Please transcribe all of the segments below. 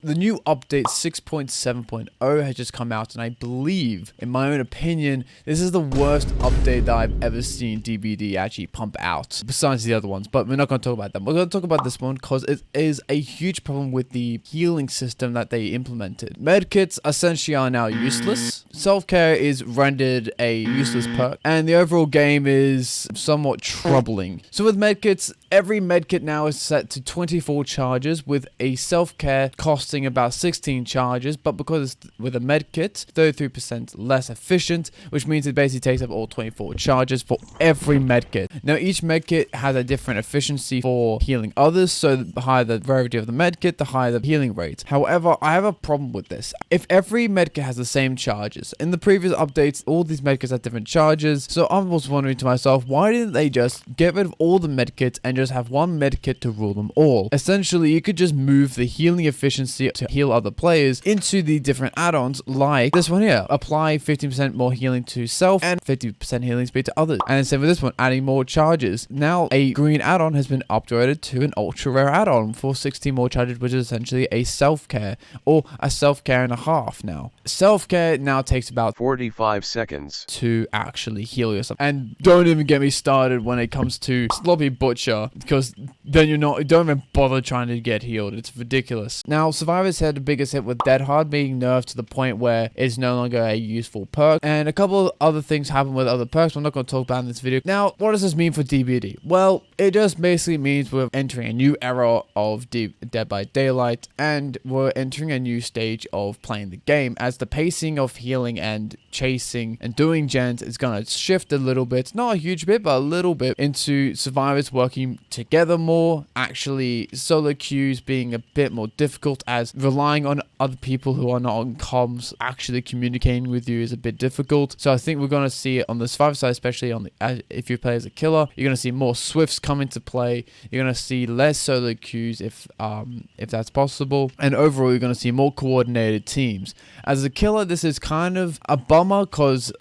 The new update 6.7.0 has just come out, and I believe, in my own opinion, this is the worst update that I've ever seen DBD actually pump out, besides the other ones, but we're not going to talk about them. We're going to talk about this one because it is a huge problem with the healing system that they implemented. Medkits essentially are now useless. Self-care is rendered a useless perk, and the overall game is somewhat troubling. So with medkits, every medkit now is set to 24 charges with a self-care costing about 16 charges, but because it's with a medkit, 33% less efficient, which means it basically takes up all 24 charges for every medkit. Now each medkit has a different efficiency for healing others, so the higher the rarity of the medkit, the higher the healing rate. However, I have a problem with this. If every medkit has the same charges, in the previous updates, all these medkits have different charges, so I was wondering to myself, why didn't they just get rid of all the medkits and just have one medkit to rule them all? Essentially, you could just move the healing efficiency to heal other players into the different add-ons, like this one here. Apply 15% more healing to self and 50% healing speed to others. And instead with this one, adding more charges. Now a green add-on has been upgraded to an ultra rare add-on for 16 more charges, which is essentially a self-care, or a self-care and a half now. Self-care now takes about 45 seconds to actually heal yourself. And don't even get me started when it comes to Sloppy Butcher, because then you don't even bother trying to get healed. It's ridiculous. Now, Survivors had the biggest hit with Dead Hard being nerfed to the point where it's no longer a useful perk, and a couple of other things happen with other perks I'm not going to talk about in this video. Now, what does this mean for DBD? Well, it just basically means we're entering a new era of Dead by Daylight, and we're entering a new stage of playing the game, as the pacing of healing and chasing and doing gens is going to shift a little bit, not a huge bit, but a little bit, into survivors working together more, actually solo queues being a bit more difficult, as relying on other people who are not on comms actually communicating with you is a bit difficult. So I think we're going to see it on the survivor side, especially on the if you play as a killer, you're going to see more swifts come into play. You're going to see less solo queues if that's possible, and overall you're going to see more coordinated teams. As a killer, this is kind of a bummer because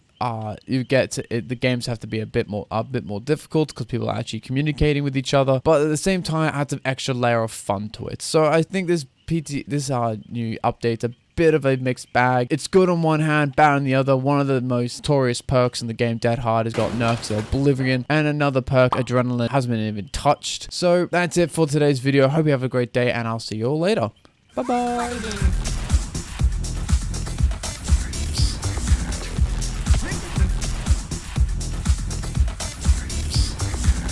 you get to the games have to be a bit more difficult because people are actually communicating with each other, but at the same time it adds an extra layer of fun to it. So I think this new update's a bit of a mixed bag. It's good on one hand, bad on the other. One of the most notorious perks in the game, Dead Hard, has got nerfed to Oblivion, and another perk, Adrenaline, hasn't been even touched. So that's it for today's video. I hope you have a great day, and I'll see you all later. Bye bye.